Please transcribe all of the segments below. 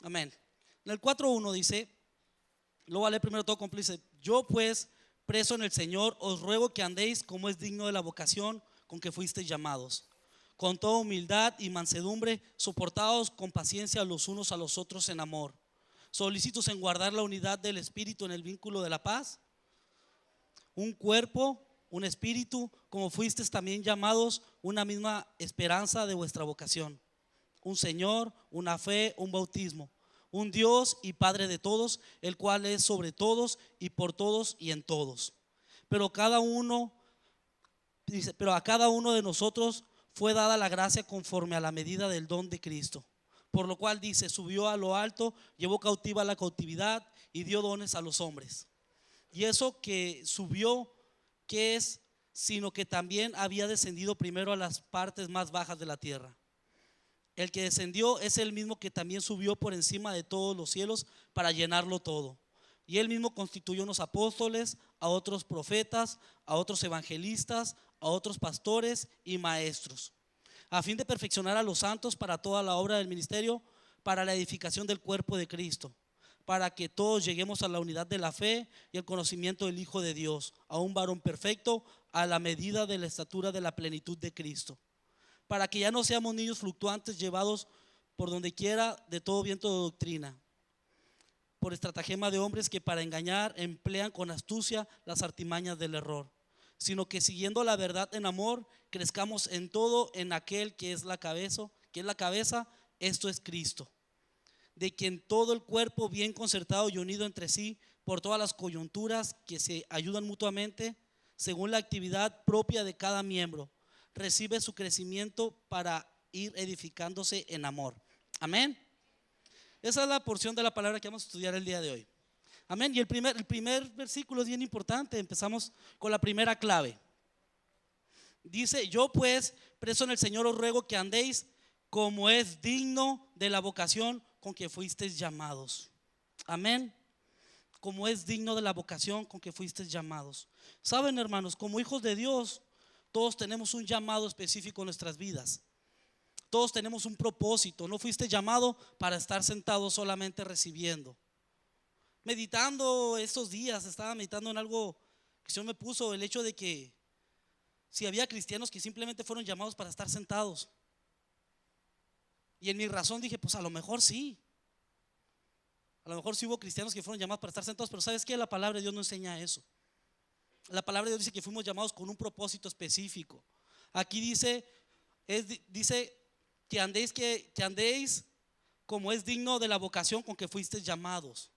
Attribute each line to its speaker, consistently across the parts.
Speaker 1: Amén. En el 4:1 dice, lo voy a leer primero todo completo. Dice: yo pues, preso en el Señor, os ruego que andéis como es digno de la vocación con que fuisteis llamados, con toda humildad y mansedumbre, soportados con paciencia los unos a los otros en amor, solícitos en guardar la unidad del Espíritu en el vínculo de la paz, un cuerpo, un espíritu, como fuisteis también llamados, una misma esperanza de vuestra vocación, un Señor, una fe, un bautismo, un Dios y Padre de todos, el cual es sobre todos y por todos y en todos. Pero cada uno dice, pero a cada uno de nosotros fue dada la gracia conforme a la medida del don de Cristo. Por lo cual dice, subió a lo alto, llevó cautiva la cautividad y dio dones a los hombres. Y eso que subió, ¿qué es? Sino que también había descendido primero a las partes más bajas de la tierra. El que descendió es el mismo que también subió por encima de todos los cielos para llenarlo todo. Y él mismo constituyó unos apóstoles, a otros profetas, a otros evangelistas, a otros pastores y maestros, a fin de perfeccionar a los santos para toda la obra del ministerio, para la edificación del cuerpo de Cristo, para que todos lleguemos a la unidad de la fe y el conocimiento del Hijo de Dios, a un varón perfecto, a la medida de la estatura de la plenitud de Cristo, para que ya no seamos niños fluctuantes llevados por donde quiera de todo viento de doctrina, por estratagema de hombres que para engañar emplean con astucia las artimañas del error, sino que siguiendo la verdad en amor, crezcamos en todo en aquel que es la cabeza, esto es Cristo, de quien todo el cuerpo bien concertado y unido entre sí por todas las coyunturas que se ayudan mutuamente según la actividad propia de cada miembro, recibe su crecimiento para ir edificándose en amor. Amén. Esa es la porción de la palabra que vamos a estudiar el día de hoy. Amén. Y el primer versículo es bien importante. Empezamos con la primera clave. Dice: yo pues, preso en el Señor, os ruego que andéis como es digno de la vocación con que fuisteis llamados. Amén. Como es digno de la vocación con que fuisteis llamados. Saben, hermanos, como hijos de Dios, todos tenemos un llamado específico en nuestras vidas. Todos tenemos un propósito. No fuiste llamado para estar sentado solamente recibiendo. Meditando estos días, estaba meditando en algo que el Señor me puso, el hecho de que si había cristianos que simplemente fueron llamados para estar sentados. Y en mi razón dije, pues a lo mejor sí. A lo mejor sí hubo cristianos que fueron llamados para estar sentados, pero ¿sabes qué? La palabra de Dios no enseña eso. La palabra de Dios dice que fuimos llamados con un propósito específico. Aquí dice que andéis como es digno de la vocación con que fuisteis llamados.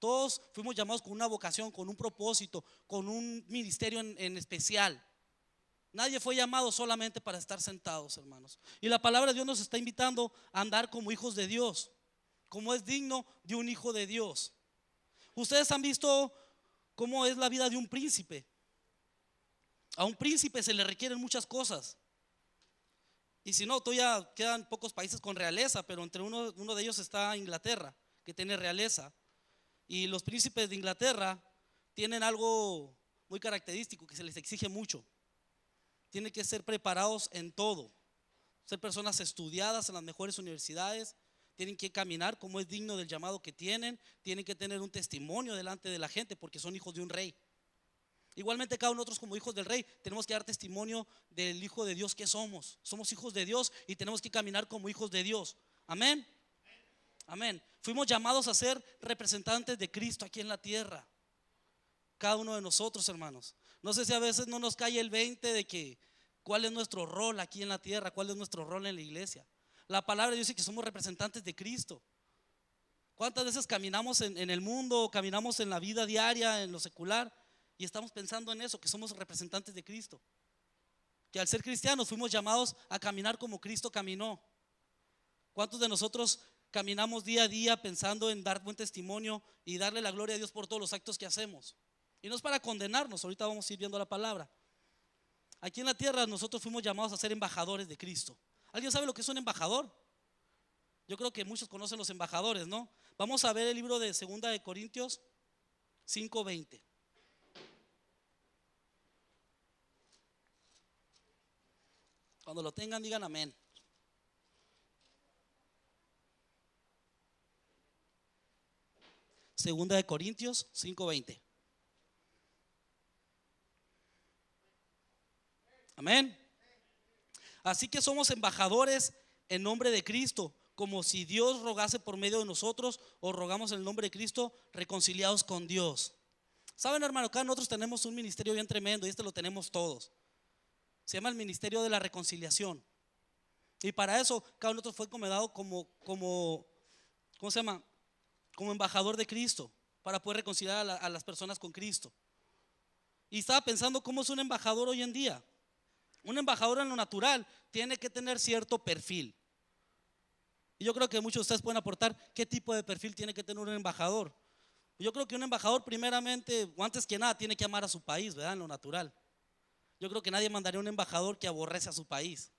Speaker 1: Todos fuimos llamados con una vocación, con un propósito, con un ministerio en especial. Nadie fue llamado solamente para estar sentados, hermanos. Y la palabra de Dios nos está invitando a andar como hijos de Dios, como es digno de un hijo de Dios. Ustedes han visto cómo es la vida de un príncipe. A un príncipe se le requieren muchas cosas. Y si no, todavía quedan pocos países con realeza, pero entre uno de ellos está Inglaterra, que tiene realeza. Y los príncipes de Inglaterra tienen algo muy característico que se les exige mucho. Tienen que ser preparados en todo, ser personas estudiadas en las mejores universidades, tienen que caminar como es digno del llamado que tienen que tener un testimonio delante de la gente porque son hijos de un rey. Igualmente cada uno de nosotros como hijos del rey tenemos que dar testimonio del hijo de Dios que somos. Somos hijos de Dios y tenemos que caminar como hijos de Dios. Amén. Amén. Fuimos llamados a ser representantes de Cristo aquí en la tierra. Cada uno de nosotros, hermanos. No sé si a veces no nos cae el 20 de que cuál es nuestro rol aquí en la tierra, cuál es nuestro rol en la iglesia. La palabra dice que somos representantes de Cristo. ¿Cuántas veces caminamos en el mundo, caminamos en la vida diaria, en lo secular, y estamos pensando en eso, que somos representantes de Cristo? Que al ser cristianos fuimos llamados a caminar como Cristo caminó. ¿Cuántos de nosotros caminamos día a día pensando en dar buen testimonio y darle la gloria a Dios por todos los actos que hacemos? Y no es para condenarnos, ahorita vamos a ir viendo la palabra. Aquí en la tierra nosotros fuimos llamados a ser embajadores de Cristo. ¿Alguien sabe lo que es un embajador? Yo creo que muchos conocen los embajadores, ¿no? Vamos a ver el libro de 2 de Corintios 5:20. Cuando lo tengan digan amén. Segunda de Corintios 5:20. Amén. Así que somos embajadores en nombre de Cristo, como si Dios rogase por medio de nosotros, o rogamos en el nombre de Cristo, reconciliados con Dios. Saben, hermano, acá nosotros tenemos un ministerio bien tremendo, y lo tenemos todos. Se llama el ministerio de la reconciliación. Y para eso cada uno de nosotros fue encomendado ¿cómo se llama? Como embajador de Cristo, para poder reconciliar a las personas con Cristo. Y estaba pensando cómo es un embajador hoy en día. Un embajador en lo natural tiene que tener cierto perfil. Y yo creo que muchos de ustedes pueden aportar qué tipo de perfil tiene que tener un embajador. Yo creo que un embajador primeramente, o antes que nada, tiene que amar a su país, ¿verdad? En lo natural. Yo creo que nadie mandaría un embajador que aborrece a su país,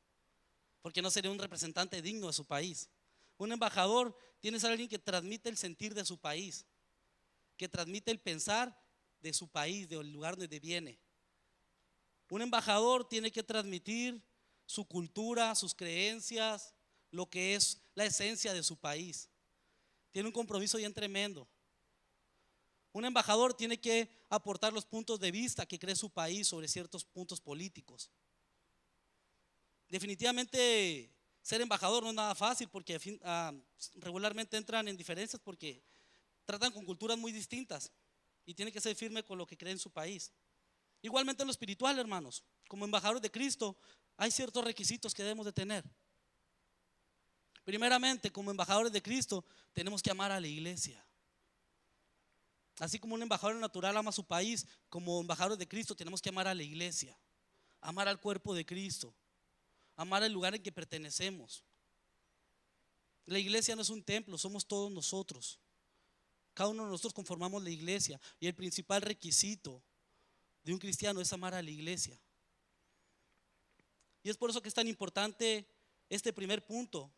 Speaker 1: porque no sería un representante digno de su país. Un embajador tiene que ser alguien que transmite el sentir de su país, que transmite el pensar de su país, del lugar donde viene. Un embajador tiene que transmitir su cultura, sus creencias, lo que es la esencia de su país. Tiene un compromiso bien tremendo. Un embajador tiene que aportar los puntos de vista que cree su país sobre ciertos puntos políticos. Definitivamente ser embajador no es nada fácil, porque regularmente entran en diferencias porque tratan con culturas muy distintas y tiene que ser firme con lo que cree en su país. Igualmente en lo espiritual, hermanos, como embajadores de Cristo hay ciertos requisitos que debemos de tener. Primeramente, como embajadores de Cristo tenemos que amar a la iglesia. Así como un embajador natural ama a su país, como embajadores de Cristo tenemos que amar a la iglesia, amar al cuerpo de Cristo, amar el lugar en que pertenecemos. La iglesia no es un templo, somos todos nosotros. Cada uno de nosotros conformamos la iglesia, y el principal requisito de un cristiano es amar a la iglesia. Y es por eso que es tan importante este primer punto,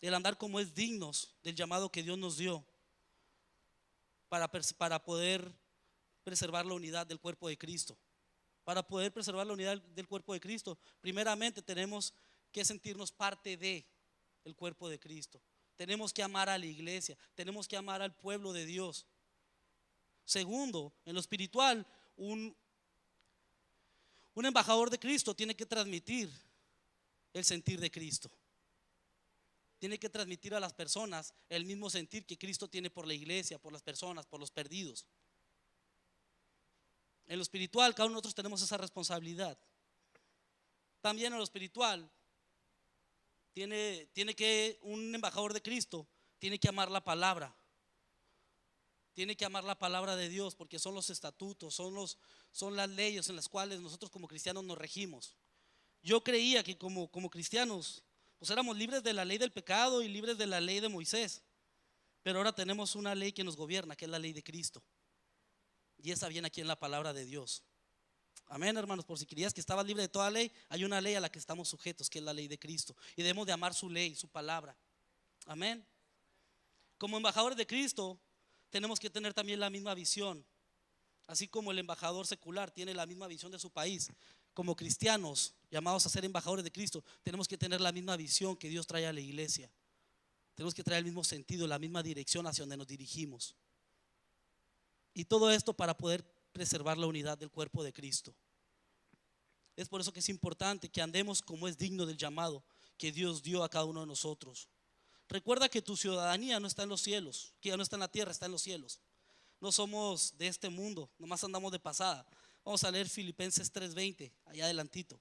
Speaker 1: el andar como es dignos del llamado que Dios nos dio para poder preservar la unidad del cuerpo de Cristo. Para poder preservar la unidad del cuerpo de Cristo, primeramente tenemos que sentirnos parte del cuerpo de Cristo. Tenemos que amar a la iglesia, tenemos que amar al pueblo de Dios. Segundo, en lo espiritual, un embajador de Cristo tiene que transmitir el sentir de Cristo. Tiene que transmitir a las personas el mismo sentir que Cristo tiene por la iglesia, por las personas, por los perdidos. En lo espiritual, cada uno de nosotros tenemos esa responsabilidad. También en lo espiritual, un embajador de Cristo tiene que amar la palabra. Tiene que amar la palabra de Dios, porque son los estatutos, son las leyes en las cuales nosotros como cristianos nos regimos. Yo creía que como cristianos pues éramos libres de la ley del pecado y libres de la ley de Moisés, pero ahora tenemos una ley que nos gobierna, que es la ley de Cristo, y esa viene aquí en la palabra de Dios. Amén, hermanos. Por si querías que estabas libre de toda ley, hay una ley a la que estamos sujetos, que es la ley de Cristo, y debemos de amar su ley, su palabra. Amén. Como embajadores de Cristo tenemos que tener también la misma visión. Así como el embajador secular tiene la misma visión de su país, como cristianos llamados a ser embajadores de Cristo tenemos que tener la misma visión que Dios trae a la iglesia. Tenemos que traer el mismo sentido, la misma dirección hacia donde nos dirigimos. Y todo esto para poder preservar la unidad del cuerpo de Cristo. Es por eso que es importante que andemos como es digno del llamado que Dios dio a cada uno de nosotros. Recuerda que tu ciudadanía no está en los cielos, que ya no está en la tierra, está en los cielos. No somos de este mundo, nomás andamos de pasada. Vamos a leer Filipenses 3:20, allá adelantito.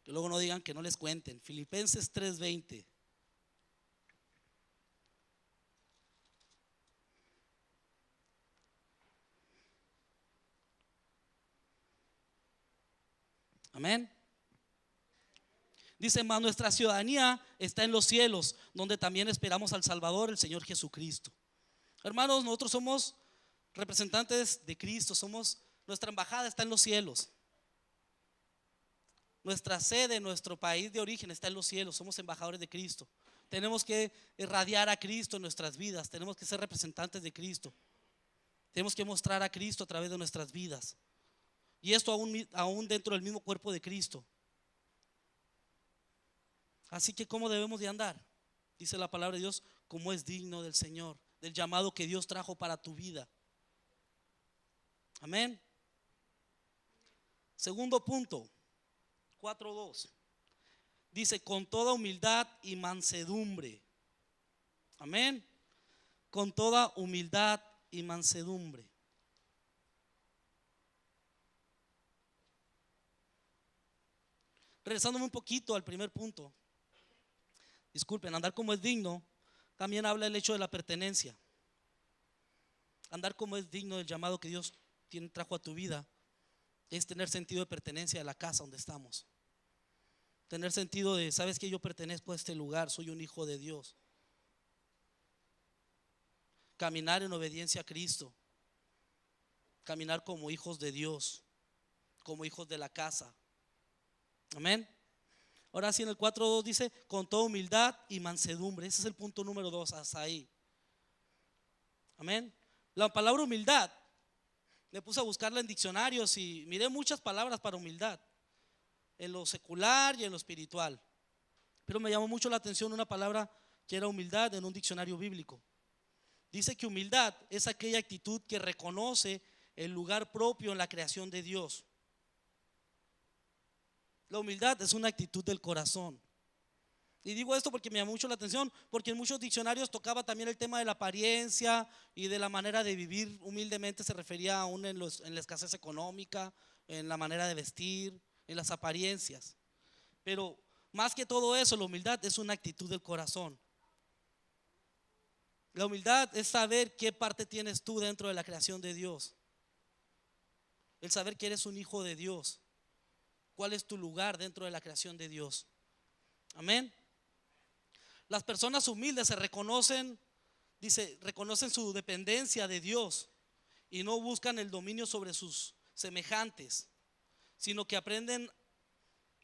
Speaker 1: Que luego no digan que no les cuenten. Filipenses 3:20. Amén. Dice: mas nuestra ciudadanía está en los cielos, donde también esperamos al Salvador, el Señor Jesucristo. Hermanos, nosotros somos representantes de Cristo, nuestra embajada está en los cielos. Nuestra sede, nuestro país de origen está en los cielos, somos embajadores de Cristo. Tenemos que irradiar a Cristo en nuestras vidas, tenemos que ser representantes de Cristo. Tenemos que mostrar a Cristo a través de nuestras vidas. Y esto aún dentro del mismo cuerpo de Cristo. Así que ¿cómo debemos de andar? Dice la palabra de Dios, como es digno del Señor, del llamado que Dios trajo para tu vida. Amén. Segundo punto, 4:2. Dice, con toda humildad y mansedumbre. Amén. Con toda humildad y mansedumbre. Regresándome un poquito al primer punto. Disculpen, andar como es digno, también habla el hecho de la pertenencia. Andar como es digno del llamado que Dios trajo a tu vida es tener sentido de pertenencia a la casa donde estamos. Tener sentido de, sabes que yo pertenezco a este lugar, soy un hijo de Dios. Caminar en obediencia a Cristo. Caminar como hijos de Dios, como hijos de la casa. Amén. Ahora sí, en el 4:2 dice, con toda humildad y mansedumbre. Ese es el punto número 2, hasta ahí. Amén. La palabra humildad, me puse a buscarla en diccionarios y miré muchas palabras para humildad, en lo secular y en lo espiritual. Pero me llamó mucho la atención una palabra que era humildad en un diccionario bíblico. Dice que humildad es aquella actitud que reconoce el lugar propio en la creación de Dios. La humildad es una actitud del corazón. Y digo esto porque me llamó mucho la atención, porque en muchos diccionarios tocaba también el tema de la apariencia y de la manera de vivir humildemente. Se refería aún en la escasez económica, en la manera de vestir, en las apariencias. Pero más que todo eso, la humildad es una actitud del corazón. La humildad es saber qué parte tienes tú dentro de la creación de Dios. El saber que eres un hijo de Dios. ¿Cuál es tu lugar dentro de la creación de Dios? Amén. Las personas humildes se reconocen, dice, reconocen su dependencia de Dios y no buscan el dominio sobre sus semejantes, sino que aprenden,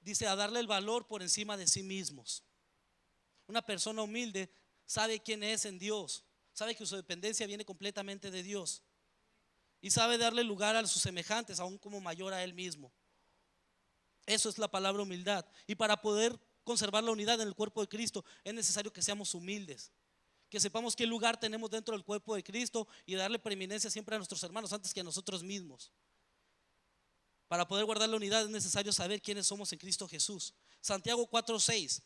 Speaker 1: dice, a darle el valor por encima de sí mismos. Una persona humilde sabe quién es en Dios, sabe que su dependencia viene completamente de Dios y sabe darle lugar a sus semejantes, aún como mayor a él mismo. Eso es la palabra humildad. Y para poder conservar la unidad en el cuerpo de Cristo es necesario que seamos humildes, que sepamos qué lugar tenemos dentro del cuerpo de Cristo y darle preeminencia siempre a nuestros hermanos antes que a nosotros mismos. Para poder guardar la unidad es necesario saber quiénes somos en Cristo Jesús. Santiago 4:6.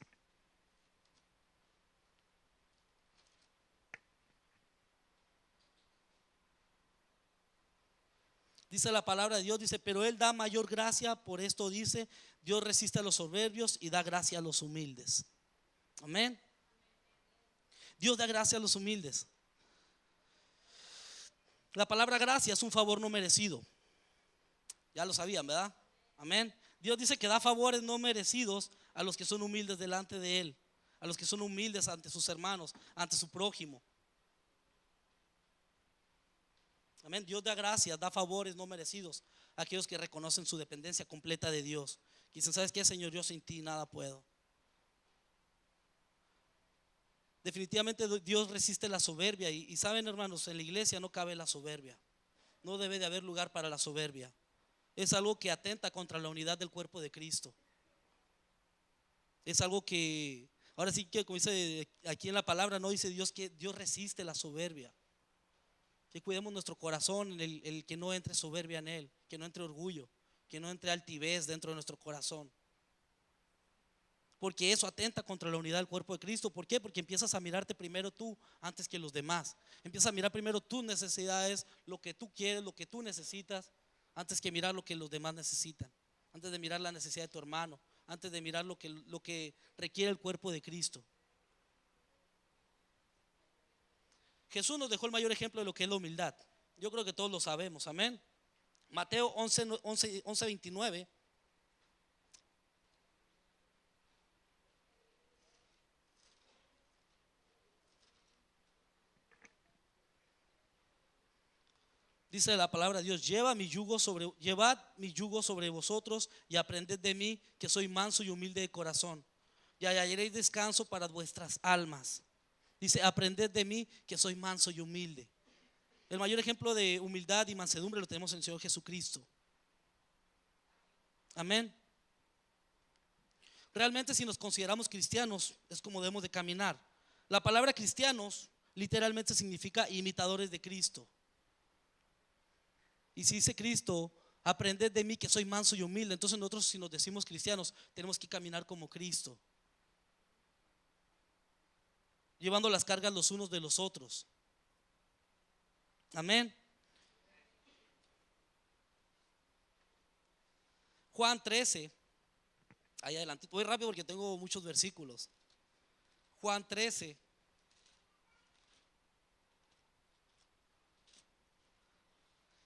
Speaker 1: Dice la palabra de Dios, dice, pero Él da mayor gracia, por esto dice, Dios resiste a los soberbios y da gracia a los humildes. Amén. Dios da gracia a los humildes. La palabra gracia es un favor no merecido. Ya lo sabían, ¿verdad? Amén. Dios dice que da favores no merecidos a los que son humildes delante de Él, a los que son humildes ante sus hermanos, ante su prójimo. Amén. Dios da gracias, da favores no merecidos a aquellos que reconocen su dependencia completa de Dios. Que dicen, ¿sabes qué, Señor? Yo sin ti nada puedo. Definitivamente Dios resiste la soberbia y saben, hermanos, en la iglesia no cabe la soberbia. No debe de haber lugar para la soberbia. Es algo que atenta contra la unidad del cuerpo de Cristo. Es algo que, ahora sí que como dice aquí en la palabra, no dice Dios que Dios resiste la soberbia. Que cuidemos nuestro corazón, el que no entre soberbia en él, que no entre orgullo, que no entre altivez dentro de nuestro corazón. Porque eso atenta contra la unidad del cuerpo de Cristo. ¿Por qué? Porque empiezas a mirarte primero tú antes que los demás. Empiezas a mirar primero tus necesidades, lo que tú quieres, lo que tú necesitas, antes que mirar lo que los demás necesitan. Antes de mirar la necesidad de tu hermano, antes de mirar lo que requiere el cuerpo de Cristo. Jesús nos dejó el mayor ejemplo de lo que es la humildad. Yo creo que todos lo sabemos, amén. Mateo 11:29. Dice la palabra de Dios, llevad mi yugo sobre vosotros y aprended de mí, que soy manso y humilde de corazón, y hallaréis descanso para vuestras almas. Dice, aprended de mí, que soy manso y humilde. El mayor ejemplo de humildad y mansedumbre lo tenemos en el Señor Jesucristo. Amén. Realmente, si nos consideramos cristianos, es como debemos de caminar. La palabra cristianos literalmente significa imitadores de Cristo. Y si dice Cristo, aprended de mí que soy manso y humilde, entonces nosotros, si nos decimos cristianos, tenemos que caminar como Cristo, llevando las cargas los unos de los otros. Amén. Juan 13, ahí adelante, voy rápido porque tengo muchos versículos. Juan 13.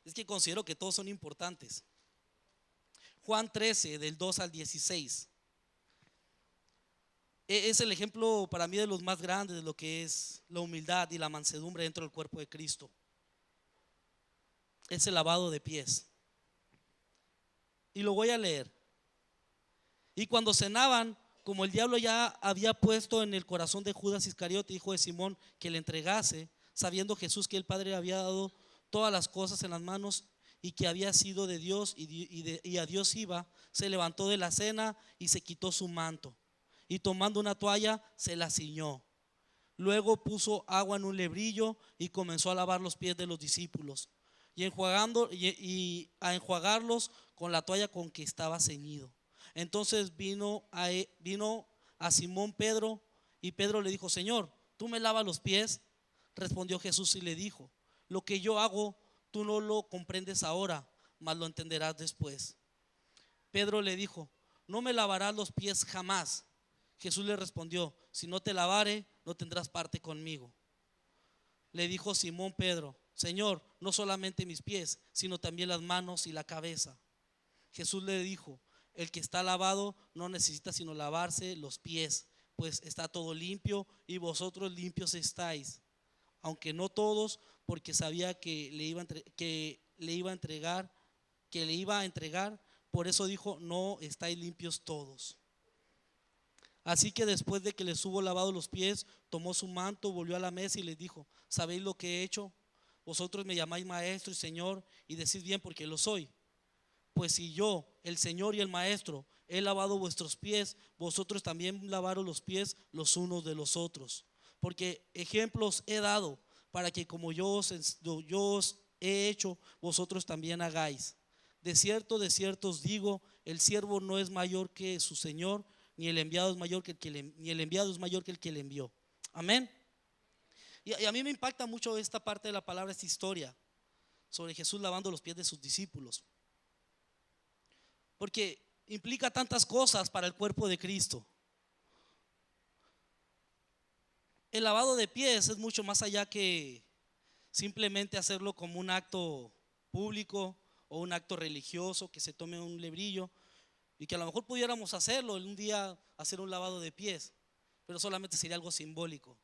Speaker 1: Es que considero que todos son importantes. Juan 13, del 2 al 16. Es el ejemplo para mí de los más grandes de lo que es la humildad y la mansedumbre dentro del cuerpo de Cristo. Es el lavado de pies. Y lo voy a leer. Y cuando cenaban, como el diablo ya había puesto en el corazón de Judas Iscariote, hijo de Simón, que le entregase, sabiendo Jesús que el Padre había dado todas las cosas en las manos y que había sido de Dios y a Dios iba, se levantó de la cena y se quitó su manto, y tomando una toalla se la ciñó. Luego puso agua en un lebrillo y comenzó a lavar los pies de los discípulos y a enjuagarlos con la toalla con que estaba ceñido. Entonces vino a Simón Pedro, y Pedro le dijo: Señor, ¿tú me lavas los pies? Respondió Jesús y le dijo: lo que yo hago tú no lo comprendes ahora, mas lo entenderás después. Pedro le dijo: no me lavarás los pies jamás. Jesús le respondió: si no te lavare, no tendrás parte conmigo. Le dijo Simón Pedro: Señor, no solamente mis pies, sino también las manos y la cabeza. Jesús le dijo: el que está lavado no necesita sino lavarse los pies, pues está todo limpio, y vosotros limpios estáis, aunque no todos, porque sabía que le iba a entregar, por eso dijo: no estáis limpios todos. Así que después de que les hubo lavado los pies, tomó su manto, volvió a la mesa y les dijo: ¿sabéis lo que he hecho? Vosotros me llamáis maestro y señor, y decís bien, porque lo soy. Pues si yo, el Señor y el Maestro, he lavado vuestros pies, vosotros también lavaros los pies los unos de los otros. Porque ejemplos he dado para que como yo os he hecho, vosotros también hagáis. De cierto os digo, el siervo no es mayor que su Señor, ni el enviado es mayor que el que le envió. Amén. Y a mí me impacta mucho esta parte de la palabra, esta historia sobre Jesús lavando los pies de sus discípulos, porque implica tantas cosas para el cuerpo de Cristo. El lavado de pies es mucho más allá que simplemente hacerlo como un acto público o un acto religioso, que se tome un lebrillo, y que a lo mejor pudiéramos hacerlo en un día, hacer un lavado de pies, pero solamente sería algo simbólico.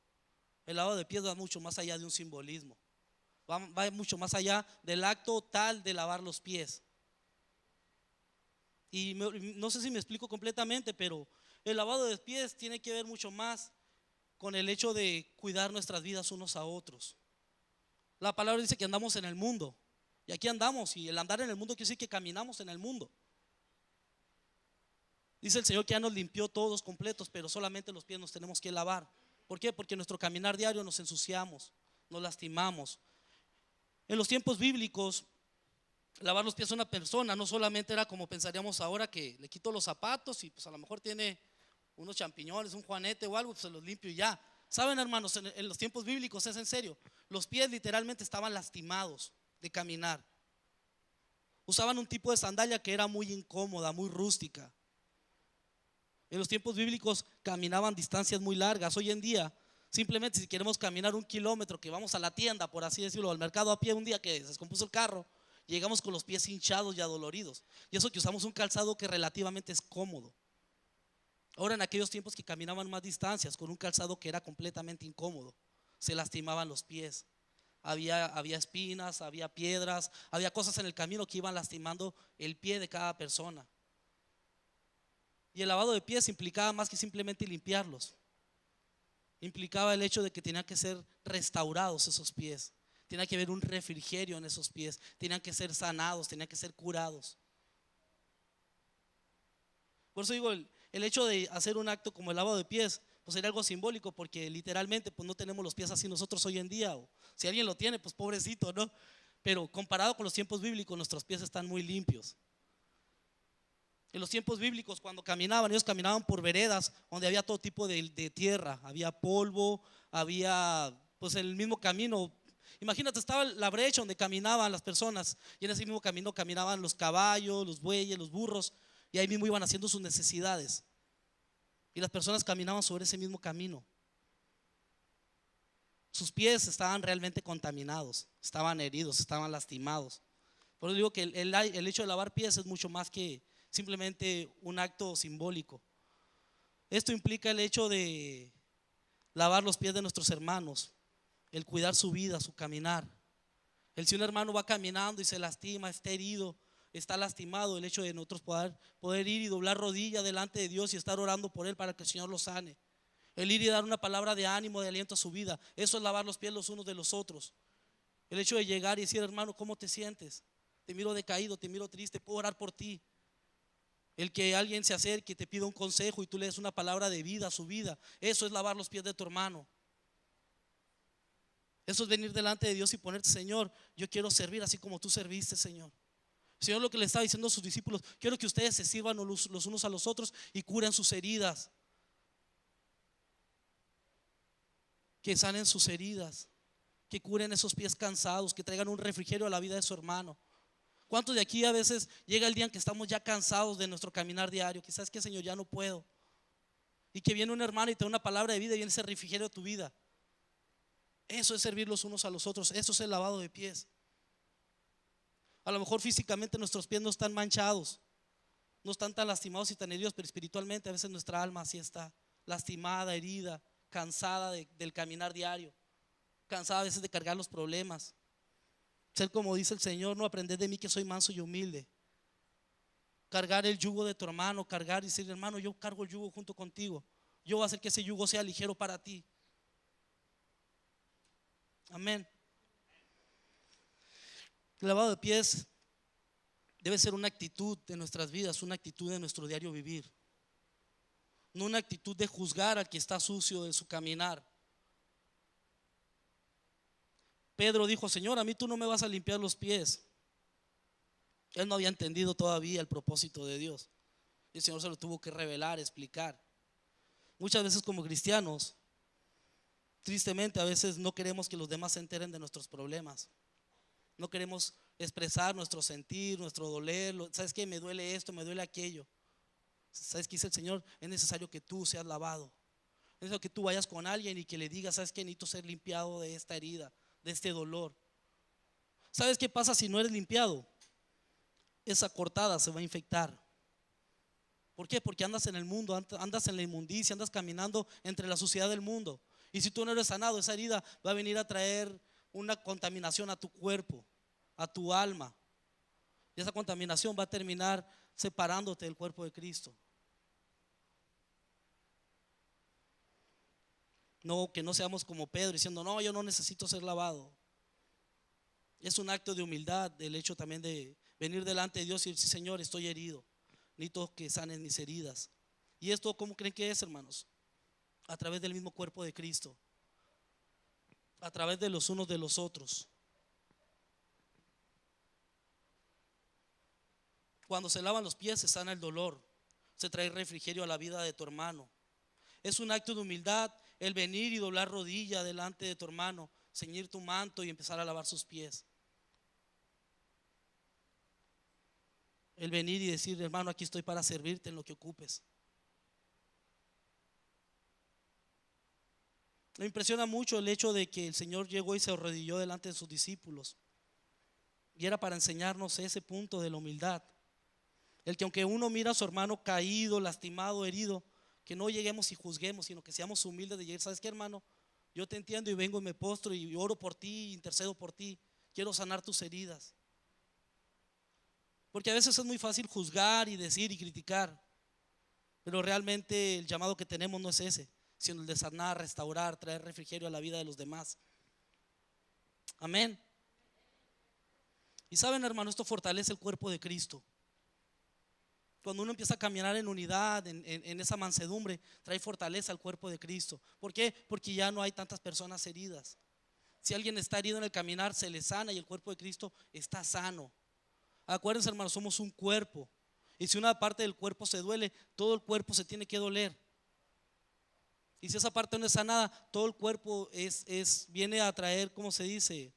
Speaker 1: El lavado de pies va mucho más allá de un simbolismo, va mucho más allá del acto tal de lavar los pies. Y no sé si me explico completamente, pero el lavado de pies tiene que ver mucho más con el hecho de cuidar nuestras vidas unos a otros. La palabra dice que andamos en el mundo, y aquí andamos, y el andar en el mundo quiere decir que caminamos en el mundo. Dice el Señor que ya nos limpió todos completos, pero solamente los pies nos tenemos que lavar. ¿Por qué? Porque en nuestro caminar diario nos ensuciamos, nos lastimamos. En los tiempos bíblicos, lavar los pies a una persona no solamente era como pensaríamos ahora, que le quito los zapatos y pues a lo mejor tiene unos champiñones, un juanete o algo, pues se los limpio y ya. Saben, hermanos, en los tiempos bíblicos es en serio, los pies literalmente estaban lastimados de caminar. Usaban un tipo de sandalia que era muy incómoda, muy rústica. En los tiempos bíblicos caminaban distancias muy largas. Hoy en día, simplemente si queremos caminar 1 kilómetro, que vamos a la tienda, por así decirlo, al mercado a pie, un día que se descompuso el carro, llegamos con los pies hinchados y adoloridos. Y eso que usamos un calzado que relativamente es cómodo. Ahora, en aquellos tiempos que caminaban más distancias con un calzado que era completamente incómodo, se lastimaban los pies. Había espinas, había piedras, había cosas en el camino que iban lastimando el pie de cada persona. Y el lavado de pies implicaba más que simplemente limpiarlos. Implicaba el hecho de que tenían que ser restaurados esos pies. Tenía que haber un refrigerio en esos pies. Tenían que ser sanados, tenían que ser curados. Por eso digo, el hecho de hacer un acto como el lavado de pies, pues sería algo simbólico, porque literalmente pues no tenemos los pies así nosotros hoy en día, o si alguien lo tiene, pues pobrecito, ¿no? Pero comparado con los tiempos bíblicos, nuestros pies están muy limpios. En los tiempos bíblicos, cuando caminaban, ellos caminaban por veredas donde había todo tipo de tierra, había polvo, había pues el mismo camino. Imagínate, estaba la brecha donde caminaban las personas, y en ese mismo camino caminaban los caballos, los bueyes, los burros, y ahí mismo iban haciendo sus necesidades. Y las personas caminaban sobre ese mismo camino. Sus pies estaban realmente contaminados, estaban heridos, estaban lastimados. Por eso digo que el hecho de lavar pies es mucho más que simplemente un acto simbólico. Esto implica el hecho de lavar los pies de nuestros hermanos, el cuidar su vida, su caminar. Si un hermano va caminando y se lastima, está herido, está lastimado, el hecho de nosotros poder ir y doblar rodilla delante de Dios y estar orando por él para que el Señor lo sane. El ir y dar una palabra de ánimo, de aliento a su vida. Eso es lavar los pies los unos de los otros. El hecho de llegar y decir: hermano, ¿cómo te sientes? Te miro decaído, te miro triste, puedo orar por ti. El que alguien se acerque y te pida un consejo y tú le des una palabra de vida a su vida, eso es lavar los pies de tu hermano. Eso es venir delante de Dios y ponerte: Señor, yo quiero servir así como tú serviste, Señor. Señor, lo que le estaba diciendo a sus discípulos: quiero que ustedes se sirvan los unos a los otros y curen sus heridas, que sanen sus heridas, que curen esos pies cansados, que traigan un refrigerio a la vida de su hermano. ¿Cuántos de aquí a veces llega el día en que estamos ya cansados de nuestro caminar diario? Quizás que, Señor, ya no puedo. Y que viene un hermano y te da una palabra de vida y viene ese refrigerio a tu vida. Eso es servir los unos a los otros. Eso es el lavado de pies. A lo mejor físicamente nuestros pies no están manchados, no están tan lastimados y tan heridos, pero espiritualmente a veces nuestra alma así está, lastimada, herida, cansada del caminar diario, cansada a veces de cargar los problemas. Ser como dice el Señor: no, aprended de mí que soy manso y humilde. Cargar el yugo de tu hermano, cargar y decir: hermano, yo cargo el yugo junto contigo, yo voy a hacer que ese yugo sea ligero para ti. Amén. El lavado de pies debe ser una actitud de nuestras vidas, una actitud de nuestro diario vivir, no una actitud de juzgar al que está sucio de su caminar. Pedro dijo: Señor, a mí tú no me vas a limpiar los pies. Él no había entendido todavía el propósito de Dios. El Señor se lo tuvo que revelar, explicar. Muchas veces como cristianos, tristemente a veces no queremos que los demás se enteren de nuestros problemas. No queremos expresar nuestro sentir, nuestro doler. ¿Sabes qué? Me duele esto, me duele aquello. ¿Sabes qué dice el Señor? Es necesario que tú seas lavado. Es necesario que tú vayas con alguien y que le digas: ¿sabes qué? Necesito ser limpiado de esta herida, de este dolor. ¿Sabes qué pasa si no eres limpiado? Esa cortada se va a infectar. ¿Por qué? Porque andas en el mundo, andas en la inmundicia, andas caminando entre la suciedad del mundo. Y si tú no eres sanado, esa herida va a venir a traer una contaminación a tu cuerpo, a tu alma. Y esa contaminación va a terminar separándote del cuerpo de Cristo. No, que no seamos como Pedro diciendo: no, yo no necesito ser lavado. Es un acto de humildad, el hecho también de venir delante de Dios y decir: Señor, estoy herido, necesito que sanen mis heridas. ¿Y esto cómo creen que es, hermanos? A través del mismo cuerpo de Cristo, a través de los unos de los otros. Cuando se lavan los pies se sana el dolor, se trae refrigerio a la vida de tu hermano. Es un acto de humildad el venir y doblar rodilla delante de tu hermano, ceñir tu manto y empezar a lavar sus pies. El venir y decir: hermano, aquí estoy para servirte en lo que ocupes. Me impresiona mucho el hecho de que el Señor llegó y se arrodilló delante de sus discípulos, y era para enseñarnos ese punto de la humildad. El que aunque uno mira a su hermano caído, lastimado, herido, que no lleguemos y juzguemos, sino que seamos humildes de llegar: ¿sabes qué, hermano? Yo te entiendo y vengo y me postro y oro por ti, intercedo por ti, quiero sanar tus heridas. Porque a veces es muy fácil juzgar y decir y criticar, pero realmente el llamado que tenemos no es ese, sino el de sanar, restaurar, traer refrigerio a la vida de los demás. Amén. Y saben, hermano, esto fortalece el cuerpo de Cristo. Cuando uno empieza a caminar en unidad, en esa mansedumbre, trae fortaleza al cuerpo de Cristo. ¿Por qué? Porque ya no hay tantas personas heridas. Si alguien está herido en el caminar, se le sana y el cuerpo de Cristo está sano. Acuérdense, hermanos, somos un cuerpo. Y si una parte del cuerpo se duele, todo el cuerpo se tiene que doler. Y si esa parte no es sanada, todo el cuerpo viene a traer, ¿cómo se dice?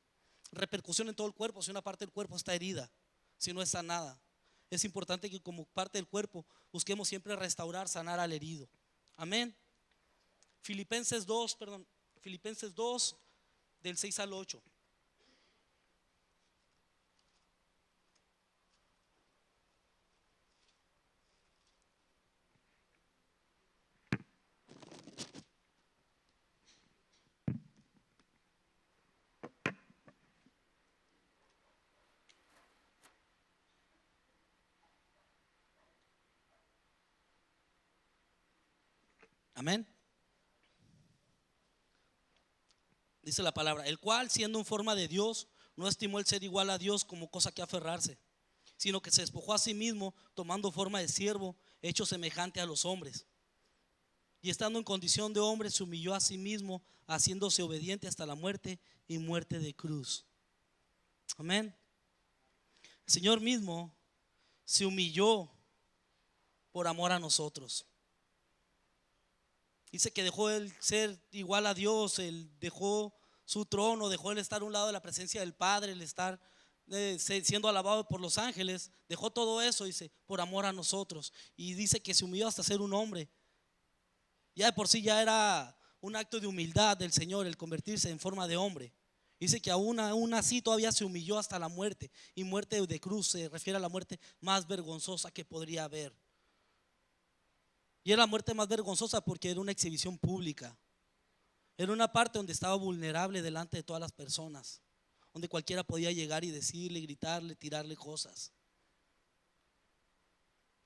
Speaker 1: Repercusión en todo el cuerpo. Si una parte del cuerpo está herida, si no es sanada, es importante que como parte del cuerpo busquemos siempre restaurar, sanar al herido. Amén. Filipenses 2 del 6 al 8. Amén. Dice la palabra, el cual siendo en forma de Dios, no estimó el ser igual a Dios como cosa que aferrarse, sino que se despojó a sí mismo, tomando forma de siervo, hecho semejante a los hombres. Y estando en condición de hombre, se humilló a sí mismo, haciéndose obediente hasta la muerte y muerte de cruz. Amén. El Señor mismo se humilló por amor a nosotros. Dice que dejó el ser igual a Dios, él dejó su trono, dejó el estar a un lado de la presencia del Padre, el estar siendo alabado por los ángeles, dejó todo eso, dice, por amor a nosotros. Y dice que se humilló hasta ser un hombre. Ya de por sí ya era un acto de humildad del Señor el convertirse en forma de hombre. Dice que aún así todavía se humilló hasta la muerte. Y muerte de cruz se refiere a la muerte más vergonzosa que podría haber. Y era la muerte más vergonzosa porque era una exhibición pública. Era una parte donde estaba vulnerable delante de todas las personas, donde cualquiera podía llegar y decirle, gritarle, tirarle cosas.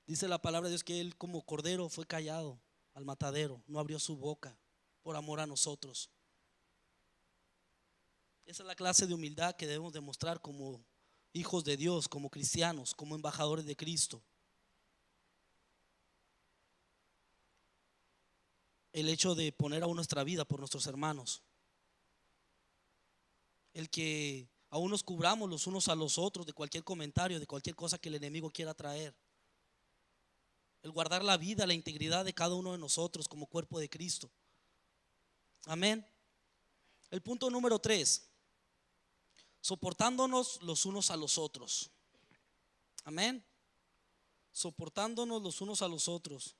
Speaker 1: Dice la palabra de Dios que él como cordero fue callado al matadero, no abrió su boca por amor a nosotros. Esa es la clase de humildad que debemos demostrar como hijos de Dios, como cristianos, como embajadores de Cristo. El hecho de poner aún nuestra vida por nuestros hermanos, el que aún nos cubramos los unos a los otros de cualquier comentario, de cualquier cosa que el enemigo quiera traer, el guardar la vida, la integridad de cada uno de nosotros como cuerpo de Cristo. Amén. El punto número 3, soportándonos los unos a los otros. Amén. Soportándonos los unos a los otros.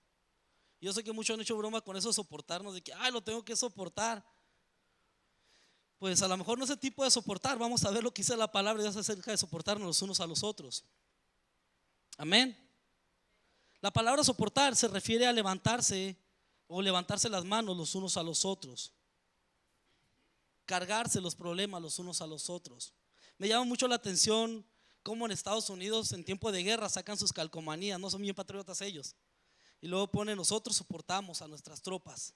Speaker 1: Yo sé que muchos han hecho broma con eso de soportarnos, de que lo tengo que soportar. Pues a lo mejor no es el tipo de soportar. Vamos a ver lo que dice la palabra de Dios acerca de soportarnos los unos a los otros. Amén. La palabra soportar se refiere a levantarse o levantarse las manos los unos a los otros, cargarse los problemas los unos a los otros. Me llama mucho la atención cómo en Estados Unidos en tiempo de guerra sacan sus calcomanías, no son bien patriotas ellos. Y luego pone: nosotros soportamos a nuestras tropas.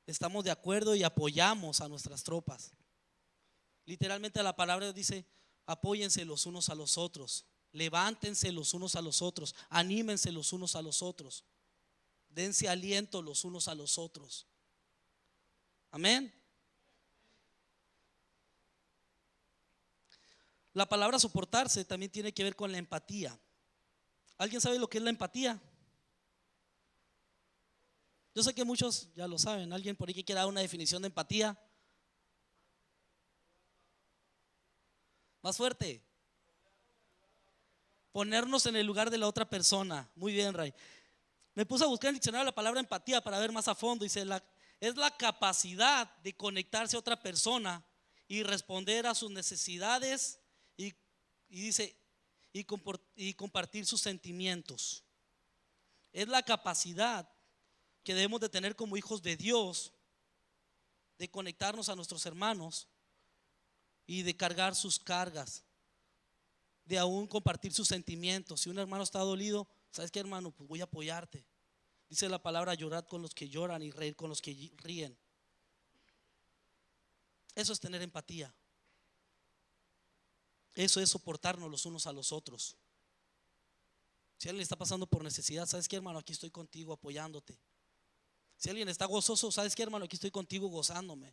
Speaker 1: Estamos de acuerdo y apoyamos a nuestras tropas. Literalmente la palabra dice: apóyense los unos a los otros, levántense los unos a los otros, anímense los unos a los otros, dense aliento los unos a los otros. Amén. La palabra soportarse también tiene que ver con la empatía. ¿Alguien sabe lo que es la empatía? Yo sé que muchos ya lo saben. ¿Alguien por ahí que quiera dar una definición de empatía? Más fuerte. Ponernos en el lugar de la otra persona. Muy bien, Ray. Me puse a buscar en el diccionario la palabra empatía para ver más a fondo. Dice: es la capacidad de conectarse a otra persona y responder a sus necesidades y dice y compartir sus sentimientos. Es la capacidad que debemos de tener como hijos de Dios de conectarnos a nuestros hermanos y de cargar sus cargas, de aún compartir sus sentimientos. Si un hermano está dolido, ¿sabes qué, hermano? Pues voy a apoyarte. Dice la palabra: llorad con los que lloran y reír con los que ríen. Eso es tener empatía. Eso es soportarnos los unos a los otros. Si alguien está pasando por necesidad, ¿sabes qué, hermano? Aquí estoy contigo apoyándote. Si alguien está gozoso, ¿sabes qué, hermano? Aquí estoy contigo gozándome.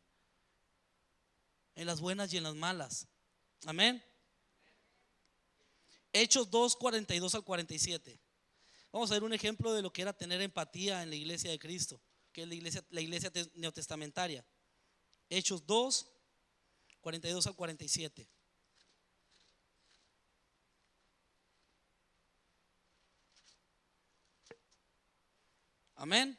Speaker 1: En las buenas y en las malas. Amén. Hechos 2, 42 al 47. Vamos a ver un ejemplo de lo que era tener empatía en la iglesia de Cristo, que es la iglesia neotestamentaria. Hechos 2, 42 al 47. Amén.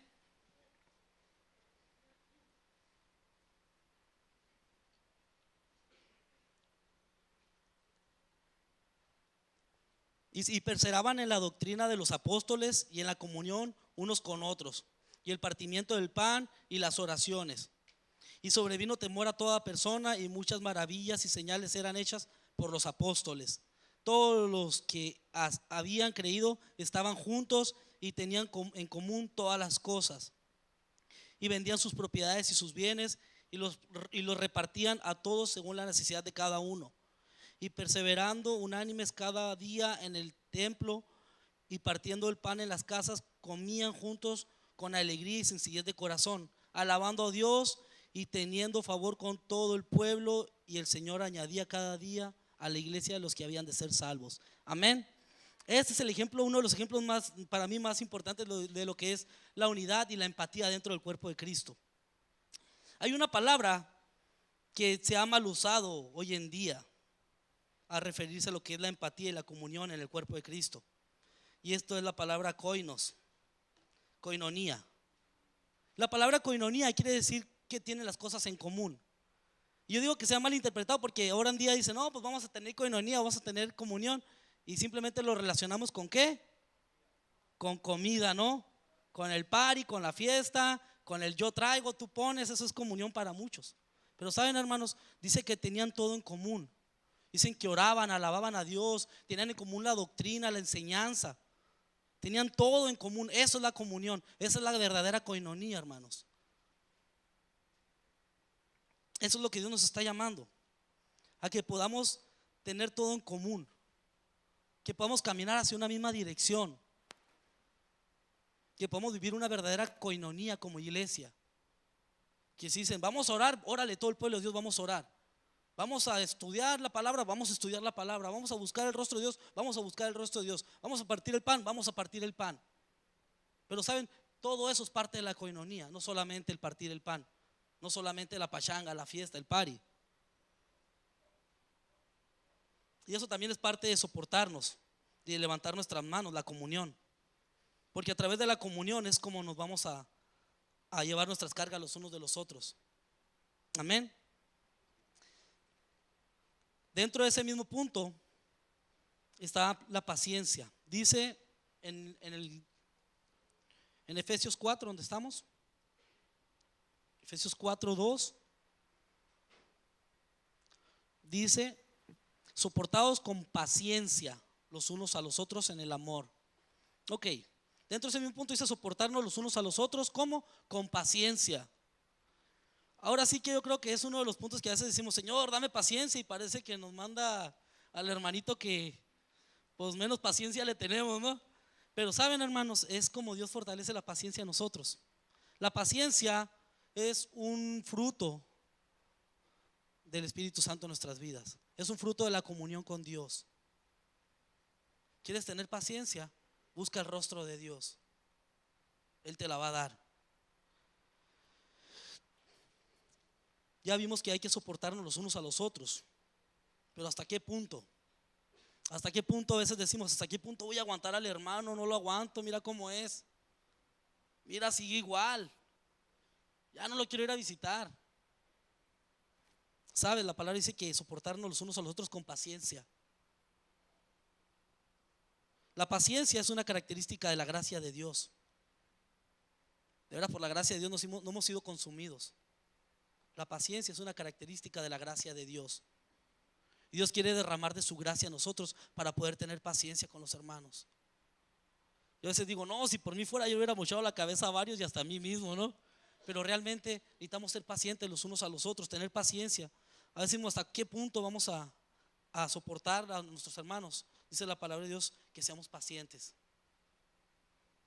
Speaker 1: Y perseveraban en la doctrina de los apóstoles y en la comunión unos con otros, y el partimiento del pan y las oraciones. Y sobrevino temor a toda persona, y muchas maravillas y señales eran hechas por los apóstoles. Todos los que habían creído estaban juntos y tenían en común todas las cosas. Y vendían sus propiedades y sus bienes y los repartían a todos según la necesidad de cada uno. Y perseverando unánimes cada día en el templo y partiendo el pan en las casas, comían juntos con alegría y sencillez de corazón, alabando a Dios y teniendo favor con todo el pueblo, y el Señor añadía cada día a la iglesia los que habían de ser salvos. Amén. Este es el ejemplo, uno de los ejemplos más, para mí, más importantes de lo que es la unidad y la empatía dentro del cuerpo de Cristo. Hay una palabra que se ha mal usado hoy en día a referirse a lo que es la empatía y la comunión en el cuerpo de Cristo, y esto es la palabra koinonía. La palabra koinonía quiere decir que tienen las cosas en común. Y yo digo que se ha malinterpretado porque ahora en día dicen, no, pues vamos a tener koinonía, vamos a tener comunión, y simplemente lo relacionamos con ¿qué? Con comida, ¿no? Con el party, con la fiesta, con el yo traigo, tú pones. Eso es comunión para muchos. Pero saben, hermanos, dice que tenían todo en común. Dicen que oraban, alababan a Dios, tenían en común la doctrina, la enseñanza. Tenían todo en común. Eso es la comunión. Esa es la verdadera koinonía, hermanos. Eso es lo que Dios nos está llamando, a que podamos tener todo en común, que podamos caminar hacia una misma dirección, que podamos vivir una verdadera koinonía como iglesia. Que si dicen, vamos a orar, órale, todo el pueblo de Dios, vamos a orar. Vamos a estudiar la palabra, vamos a estudiar la palabra. Vamos a buscar el rostro de Dios, vamos a buscar el rostro de Dios. Vamos a partir el pan, vamos a partir el pan. Pero saben, todo eso es parte de la koinonía, no solamente el partir el pan, no solamente la pachanga, la fiesta, el party. Y eso también es parte de soportarnos, de levantar nuestras manos, la comunión. Porque a través de la comunión es como nos vamos a llevar nuestras cargas los unos de los otros. Amén. Dentro de ese mismo punto está la paciencia. Dice en Efesios 4, donde estamos, Efesios 4:2, dice: soportados con paciencia los unos a los otros en el amor. Ok, dentro de ese mismo punto dice soportarnos los unos a los otros, ¿cómo? Con paciencia. Ahora sí que yo creo que es uno de los puntos que a veces decimos, Señor, dame paciencia, y parece que nos manda al hermanito que pues menos paciencia le tenemos, ¿no? Pero saben, hermanos, es como Dios fortalece la paciencia en nosotros. La paciencia es un fruto del Espíritu Santo en nuestras vidas. Es un fruto de la comunión con Dios. ¿Quieres tener paciencia? Busca el rostro de Dios. Él te la va a dar. Ya vimos que hay que soportarnos los unos a los otros, pero ¿hasta qué punto? ¿Hasta qué punto a veces decimos, hasta qué punto voy a aguantar al hermano? No lo aguanto, mira cómo es. Mira, sigue igual. Ya no lo quiero ir a visitar. ¿Sabes? La palabra dice que soportarnos los unos a los otros con paciencia. La paciencia es una característica de la gracia de Dios. De verdad, por la gracia de Dios no hemos sido consumidos. La paciencia es una característica de la gracia de Dios. Y Dios quiere derramar de su gracia a nosotros para poder tener paciencia con los hermanos. Yo a veces digo, no, si por mí fuera yo hubiera mochado la cabeza a varios y hasta a mí mismo, ¿no? Pero realmente necesitamos ser pacientes los unos a los otros, tener paciencia. A veces decimos, ¿hasta qué punto vamos a soportar a nuestros hermanos? Dice la palabra de Dios que seamos pacientes.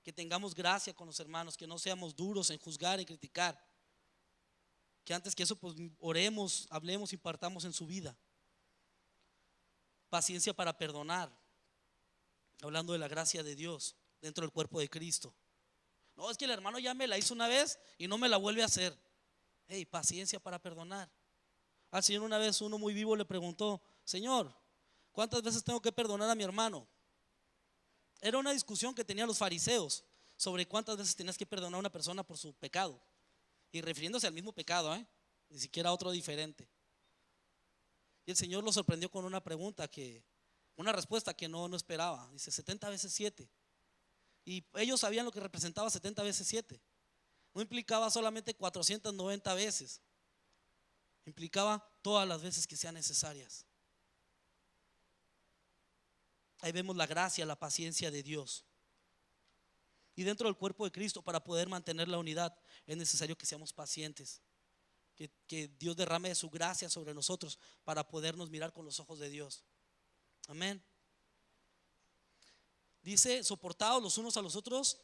Speaker 1: que tengamos gracia con los hermanos, que no seamos duros en juzgar y criticar, que antes que eso pues oremos, hablemos, impartamos en su vida. Paciencia para perdonar, hablando de la gracia de Dios dentro del cuerpo de Cristo. No, es que el hermano ya me la hizo una vez y no me la vuelve a hacer. Hey, paciencia para perdonar. Al Señor una vez uno muy vivo le preguntó: Señor, ¿cuántas veces tengo que perdonar a mi hermano? Era una discusión que tenían los fariseos sobre cuántas veces tenías que perdonar a una persona por su pecado, y refiriéndose al mismo pecado, ni siquiera a otro diferente. Y el Señor lo sorprendió con una respuesta que no esperaba. Dice 70 veces 7. Y ellos sabían lo que representaba 70 veces 7. No implicaba solamente 490 veces, implicaba todas las veces que sean necesarias. Ahí vemos la gracia, la paciencia de Dios. Y dentro del cuerpo de Cristo, para poder mantener la unidad, es necesario que seamos pacientes, que Dios derrame de su gracia sobre nosotros para podernos mirar con los ojos de Dios. Amén. Dice: soportaos los unos a los otros.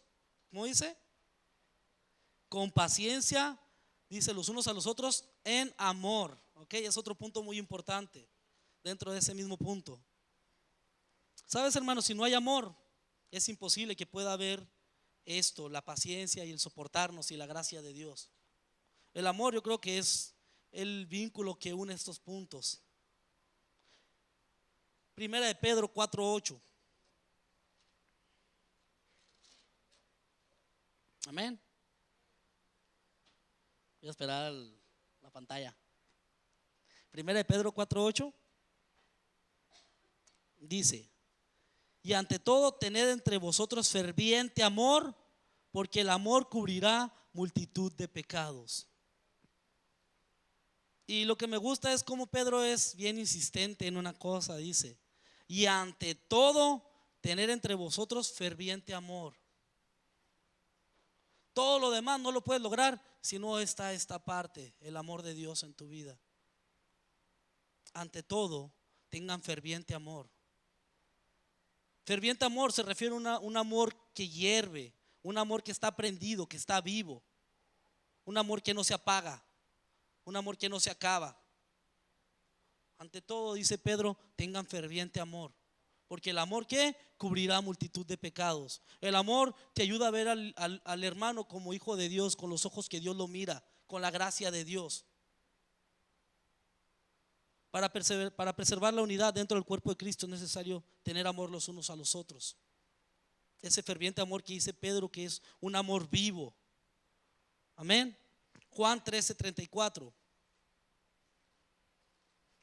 Speaker 1: ¿Cómo dice? Con paciencia, dice, los unos a los otros en amor. Ok, es otro punto muy importante dentro de ese mismo punto. Sabes, hermanos, si no hay amor, es imposible que pueda haber esto, la paciencia y el soportarnos y la gracia de Dios. El amor, yo creo que es el vínculo que une estos puntos. Primera de Pedro 4:8. Amén. Voy a esperar la pantalla. Primera de Pedro 4:8 dice: y ante todo tened entre vosotros ferviente amor, porque el amor cubrirá multitud de pecados. Y lo que me gusta es cómo Pedro es bien insistente en una cosa. Dice: y ante todo tener entre vosotros ferviente amor. Todo lo demás no lo puedes lograr si no está esta parte, el amor de Dios en tu vida. Ante todo tengan ferviente amor. Ferviente amor se refiere a un amor que hierve, un amor que está prendido, que está vivo, un amor que no se apaga, un amor que no se acaba. Ante todo, dice Pedro, tengan ferviente amor, porque el amor, ¿qué? Cubrirá multitud de pecados. El amor te ayuda a ver al hermano como hijo de Dios, con los ojos que Dios lo mira, con la gracia de Dios. Para preservar la unidad dentro del cuerpo de Cristo es necesario tener amor los unos a los otros. Ese ferviente amor que dice Pedro, que es un amor vivo. Amén. Juan 13:34.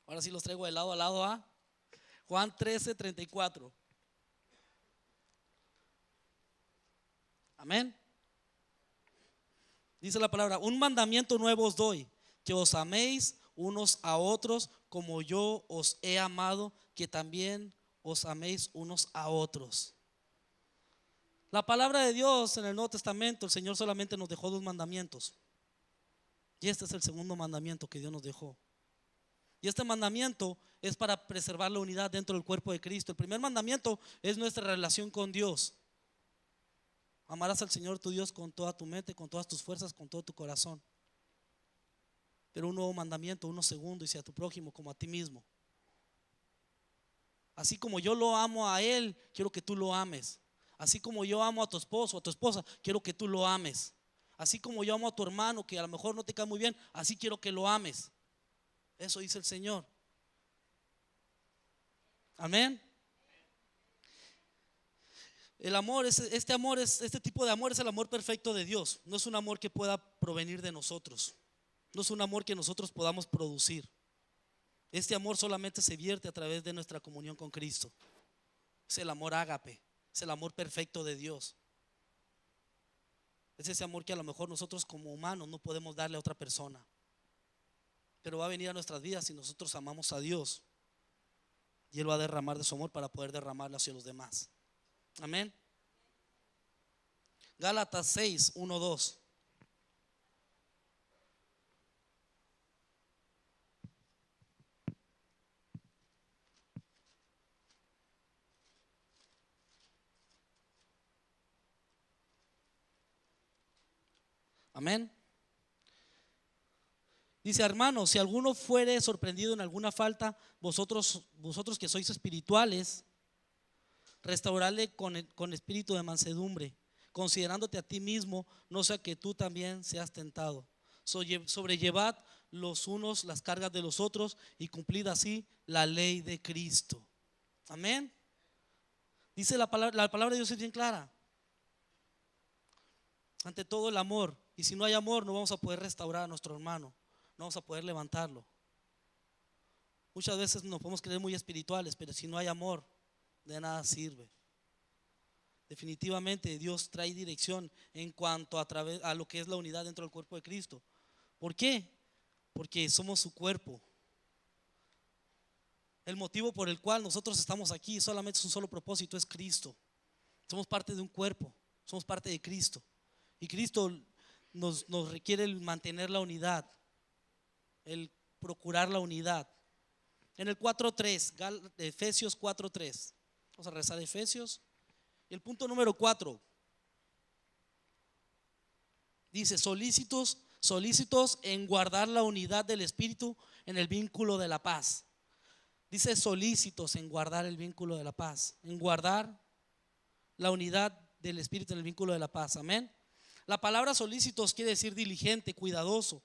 Speaker 1: Ahora sí los traigo de lado a lado. Juan 13:34. Amén. Dice la palabra: un mandamiento nuevo os doy, que os améis unos a otros como yo os he amado, que también os améis unos a otros. La palabra de Dios en el Nuevo Testamento, el Señor solamente nos dejó 2 mandamientos. Y este es el segundo mandamiento que Dios nos dejó. Y este mandamiento es para preservar la unidad dentro del cuerpo de Cristo. El primer mandamiento es nuestra relación con Dios. Amarás al Señor tu Dios con toda tu mente, con todas tus fuerzas, con todo tu corazón. Pero un nuevo mandamiento, uno segundo, dice: a tu prójimo como a ti mismo. Así como yo lo amo a él, quiero que tú lo ames. Así como yo amo a tu esposo o a tu esposa, quiero que tú lo ames. Así como yo amo a tu hermano, que a lo mejor no te cae muy bien, así quiero que lo ames. Eso dice el Señor. Amén. El amor, este tipo de amor es el amor perfecto de Dios. No es un amor que pueda provenir de nosotros. No es un amor que nosotros podamos producir. Este amor solamente se vierte a través de nuestra comunión con Cristo. Es el amor ágape, es el amor perfecto de Dios. Es ese amor que a lo mejor nosotros como humanos no podemos darle a otra persona, pero va a venir a nuestras vidas si nosotros amamos a Dios, y Él va a derramar de su amor para poder derramarlo hacia los demás. Amén. Gálatas 6:1-2. Amén. Dice, hermanos, si alguno fuere sorprendido en alguna falta, vosotros que sois espirituales, restaurarle con espíritu de mansedumbre, considerándote a ti mismo, no sea que tú también seas tentado. Sobrellevad los unos las cargas de los otros y cumplid así la ley de Cristo. Amén. Dice la palabra de Dios es bien clara. Ante todo el amor. Y si no hay amor, no vamos a poder restaurar a nuestro hermano, no vamos a poder levantarlo. Muchas veces nos podemos creer muy espirituales, pero si no hay amor, de nada sirve. Definitivamente Dios trae dirección en cuanto a lo que es la unidad dentro del cuerpo de Cristo. ¿Por qué? Porque somos su cuerpo. El motivo por el cual nosotros estamos aquí solamente es un solo propósito, es Cristo. Somos parte de un cuerpo, somos parte de Cristo. Y Cristo nos requiere el mantener la unidad, el procurar la unidad. En el 4.3, Efesios 4.3, vamos a rezar Efesios. Y el punto número 4 dice: solícitos en guardar la unidad del Espíritu en el vínculo de la paz. Dice solícitos en guardar el vínculo de la paz, en guardar la unidad del Espíritu en el vínculo de la paz. Amén. La palabra solícitos quiere decir diligente, cuidadoso,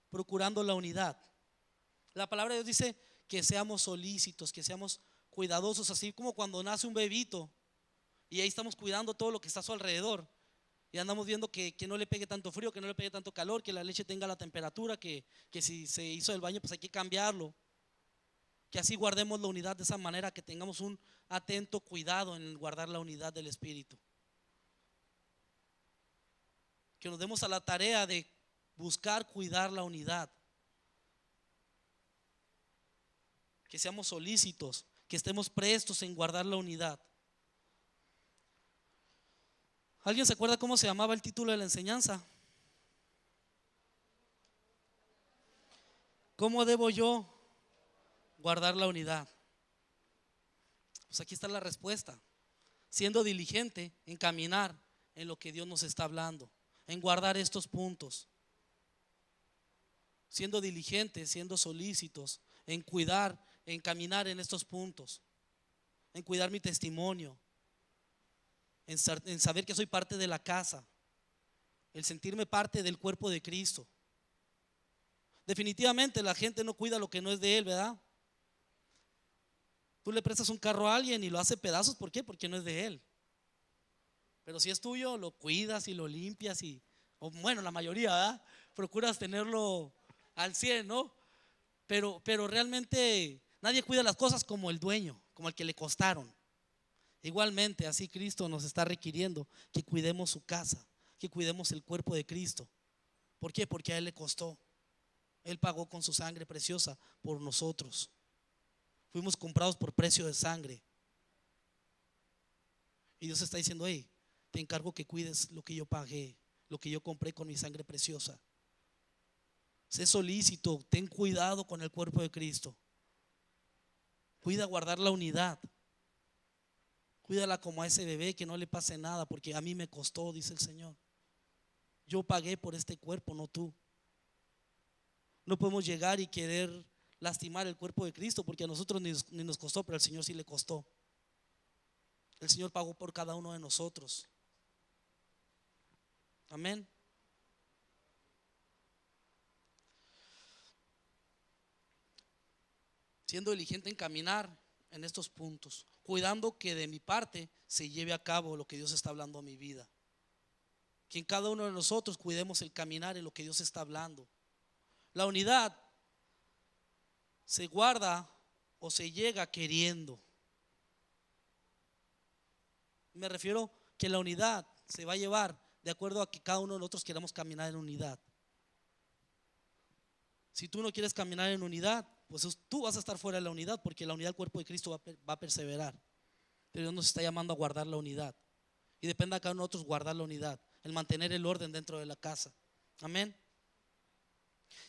Speaker 1: procurando la unidad. La palabra de Dios dice que seamos solícitos, que seamos cuidadosos, así como cuando nace un bebito y ahí estamos cuidando todo lo que está a su alrededor y andamos viendo que no le pegue tanto frío, que no le pegue tanto calor, que la leche tenga la temperatura, que si se hizo el baño pues hay que cambiarlo. Que así guardemos la unidad de esa manera, que tengamos un atento cuidado en guardar la unidad del Espíritu. Que nos demos a la tarea de buscar cuidar la unidad. Que seamos solícitos, que estemos prestos en guardar la unidad. ¿Alguien se acuerda cómo se llamaba el título de la enseñanza? ¿Cómo debo yo guardar la unidad? Pues aquí está la respuesta: siendo diligente en caminar en lo que Dios nos está hablando, en guardar estos puntos. Siendo diligentes, siendo solícitos en cuidar, en caminar en estos puntos, en cuidar mi testimonio, en saber que soy parte de la casa, el sentirme parte del cuerpo de Cristo. Definitivamente la gente no cuida lo que no es de él, ¿verdad? Tú le prestas un carro a alguien y lo hace pedazos, ¿por qué? Porque no es de él. Pero si es tuyo, lo cuidas y lo limpias o bueno, la mayoría, ¿verdad? Procuras tenerlo al 100, ¿no? Pero realmente nadie cuida las cosas como el dueño, como el que le costaron. Igualmente, así Cristo nos está requiriendo que cuidemos su casa, que cuidemos el cuerpo de Cristo. ¿Por qué? Porque a Él le costó. Él pagó con su sangre preciosa por nosotros. Fuimos comprados por precio de sangre. Y Dios está diciendo: hey, te encargo que cuides lo que yo pagué, lo que yo compré con mi sangre preciosa. Sé solícito, ten cuidado con el cuerpo de Cristo. Cuida guardar la unidad. Cuídala como a ese bebé, que no le pase nada, porque a mí me costó, dice el Señor. Yo pagué por este cuerpo, no tú. No podemos llegar y querer lastimar el cuerpo de Cristo, porque a nosotros ni nos costó, pero al Señor sí le costó. El Señor pagó por cada uno de nosotros. Amén. Siendo diligente en caminar en estos puntos, cuidando que de mi parte se lleve a cabo lo que Dios está hablando a mi vida. Que en cada uno de nosotros cuidemos el caminar en lo que Dios está hablando. La unidad se guarda o se llega queriendo. Me refiero que la unidad se va a llevar de acuerdo a que cada uno de nosotros queramos caminar en unidad. Si tú no quieres caminar en unidad, pues tú vas a estar fuera de la unidad, porque la unidad del cuerpo de Cristo va a perseverar. Pero Dios nos está llamando a guardar la unidad. Y depende de cada uno de nosotros guardar la unidad, el mantener el orden dentro de la casa. Amén.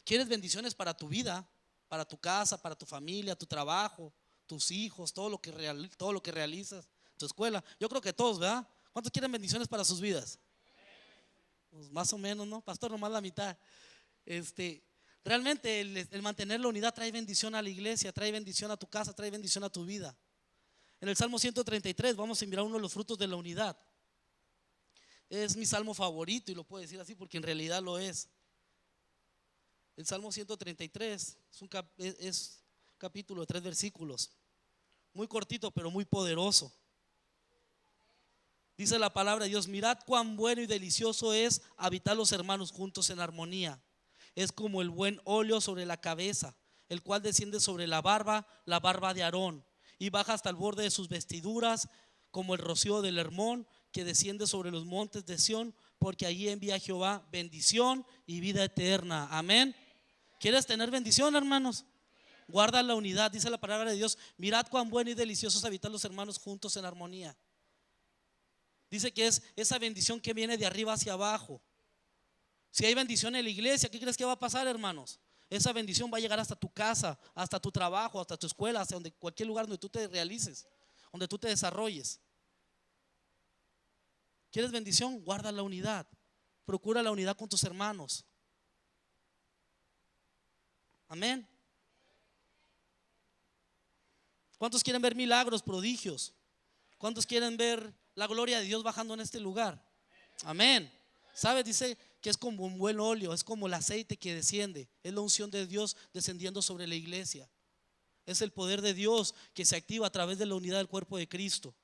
Speaker 1: ¿Quieres bendiciones para tu vida, para tu casa, para tu familia, tu trabajo, tus hijos, todo lo que realizas, tu escuela? Yo creo que todos, ¿verdad? ¿Cuántos quieren bendiciones para sus vidas? Pues más o menos, ¿no? Pastor, nomás la mitad. Este, realmente el mantener la unidad trae bendición a la iglesia, trae bendición a tu casa, trae bendición a tu vida. En el Salmo 133 vamos a mirar uno de los frutos de la unidad. Es mi salmo favorito y lo puedo decir así porque en realidad lo es. El Salmo 133 es un capítulo de 3 versículos, muy cortito pero muy poderoso. Dice la palabra de Dios: mirad cuán bueno y delicioso es habitar los hermanos juntos en armonía. Es como el buen óleo sobre la cabeza, el cual desciende sobre la barba de Aarón, y baja hasta el borde de sus vestiduras, como el rocío del Hermón, que desciende sobre los montes de Sión, porque allí envía Jehová bendición y vida eterna. Amén. ¿Quieres tener bendición, hermanos? Guarda la unidad. Dice la palabra de Dios: mirad cuán bueno y delicioso es habitar los hermanos juntos en armonía. Dice que es esa bendición que viene de arriba hacia abajo. Si hay bendición en la iglesia, ¿qué crees que va a pasar, hermanos? Esa bendición va a llegar hasta tu casa, hasta tu trabajo, hasta tu escuela, hasta cualquier lugar donde tú te realices, donde tú te desarrolles. ¿Quieres bendición? Guarda la unidad. Procura la unidad con tus hermanos. Amén. ¿Cuántos quieren ver milagros, prodigios? ¿Cuántos quieren ver la gloria de Dios bajando en este lugar? Amén. ¿Sabes? Dice que es como un buen óleo, es como el aceite que desciende. Es la unción de Dios descendiendo sobre la iglesia. Es el poder de Dios que se activa a través de la unidad del cuerpo de Cristo.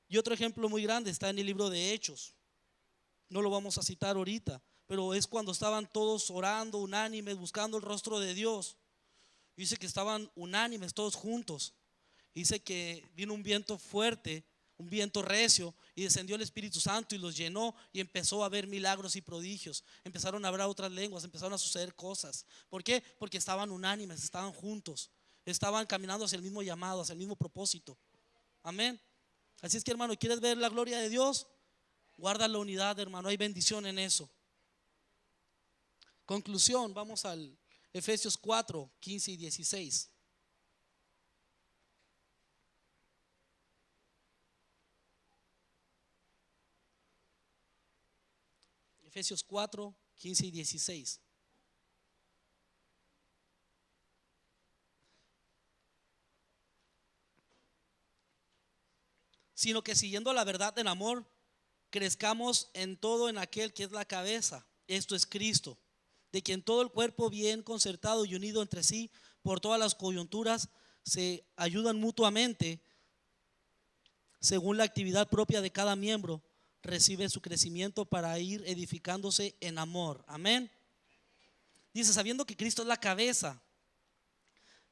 Speaker 1: Y otro ejemplo muy grande está en el libro de Hechos. No lo vamos a citar ahorita, pero es cuando estaban todos orando, unánimes, buscando el rostro de Dios. Dice que estaban unánimes todos juntos. Dice que vino un viento fuerte, un viento recio, y descendió el Espíritu Santo y los llenó, y empezó a haber milagros y prodigios. Empezaron a hablar otras lenguas, empezaron a suceder cosas. ¿Por qué? Porque estaban unánimes, estaban juntos, estaban caminando hacia el mismo llamado, hacia el mismo propósito. Amén. Así es que, hermano, ¿quieres ver la gloria de Dios? Guarda la unidad, hermano, hay bendición en eso. Conclusión, vamos al Efesios 4, 15 y 16. Efesios 4, 15 y 16. Sino que siguiendo la verdad en amor, crezcamos en todo en aquel que es la cabeza, esto es Cristo, de quien todo el cuerpo bien concertado y unido entre sí por todas las coyunturas se ayudan mutuamente según la actividad propia de cada miembro, recibe su crecimiento para ir edificándose en amor. Amén. Dice, sabiendo que Cristo es la cabeza.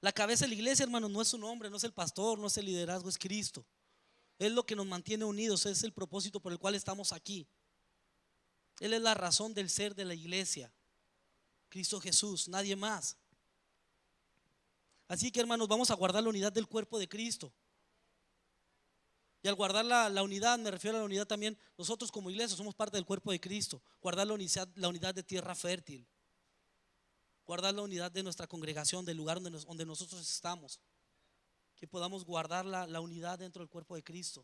Speaker 1: La cabeza de la iglesia, hermano, no es un hombre, no es el pastor, no es el liderazgo, es Cristo. Es lo que nos mantiene unidos, es el propósito por el cual estamos aquí. Él es la razón del ser de la iglesia. Cristo Jesús, nadie más. Así que, hermanos, vamos a guardar la unidad del cuerpo de Cristo. Y al guardar la unidad, me refiero a la unidad también, nosotros como iglesia somos parte del cuerpo de Cristo. Guardar la unidad de tierra fértil. Guardar la unidad de nuestra congregación, del lugar donde nosotros estamos. Que podamos guardar la unidad dentro del cuerpo de Cristo.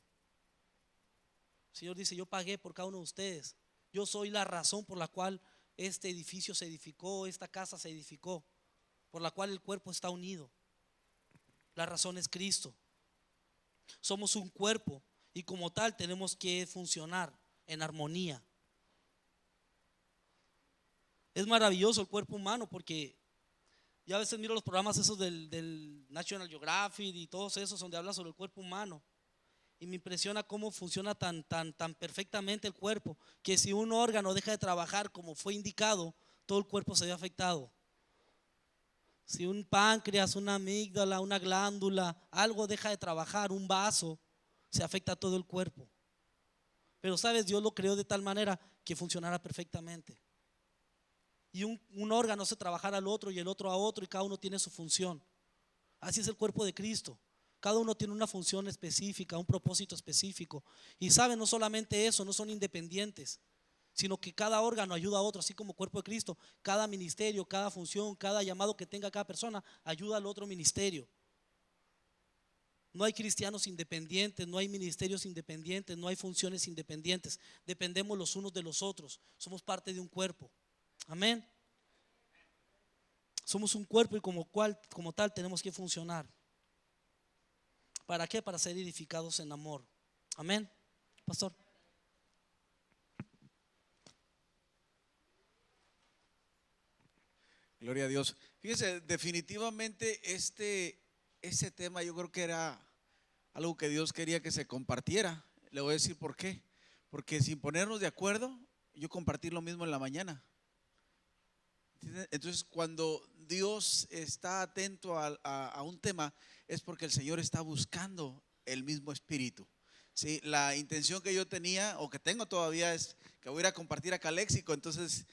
Speaker 1: El Señor dice, yo pagué por cada uno de ustedes. Yo soy la razón por la cual este edificio se edificó, esta casa se edificó, por la cual el cuerpo está unido. La razón es Cristo. Somos un cuerpo y como tal tenemos que funcionar en armonía. Es maravilloso el cuerpo humano porque yo a veces miro los programas esos del National Geographic y todos esos donde habla sobre el cuerpo humano y me impresiona cómo funciona tan perfectamente el cuerpo, que si un órgano deja de trabajar como fue indicado, todo el cuerpo se ve afectado. Si un páncreas, una amígdala, una glándula, algo deja de trabajar, un vaso, se afecta a todo el cuerpo. Pero sabes, Dios lo creó de tal manera que funcionara perfectamente. Y un órgano hace trabajar al otro y el otro a otro y cada uno tiene su función. Así es el cuerpo de Cristo. Cada uno tiene una función específica, un propósito específico. Y saben, no solamente eso, no son independientes, sino que cada órgano ayuda a otro, así como cuerpo de Cristo. Cada ministerio, cada función, cada llamado que tenga cada persona ayuda al otro ministerio. No hay cristianos independientes, no hay ministerios independientes, no hay funciones independientes. Dependemos los unos de los otros. Somos parte de un cuerpo. Amén. Somos un cuerpo y como tal tenemos que funcionar. ¿Para qué? Para ser edificados en amor. Amén. Pastor.
Speaker 2: Gloria a Dios. Fíjese, definitivamente ese tema yo creo que era algo que Dios quería que se compartiera. Le voy a decir por qué. Porque sin ponernos de acuerdo, yo compartí lo mismo en la mañana. Entonces, cuando Dios está atento a un tema, es porque el Señor está buscando el mismo espíritu. Sí, la intención que yo tenía o que tengo todavía es que voy a ir a compartir a Caléxico. Entonces,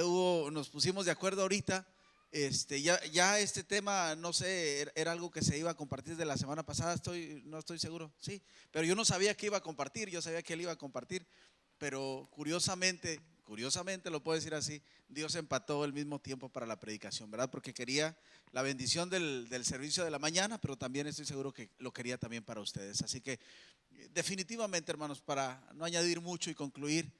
Speaker 2: nos pusimos de acuerdo ahorita. Ya este tema, no sé, era algo que se iba a compartir de la semana pasada, no estoy seguro, sí, pero yo no sabía que iba a compartir, yo sabía que él iba a compartir, pero curiosamente lo puedo decir así, Dios empató el mismo tiempo para la predicación, ¿verdad? Porque quería la bendición del servicio de la mañana, pero también estoy seguro que lo quería también para ustedes. Así que definitivamente, hermanos, para no añadir mucho y concluir,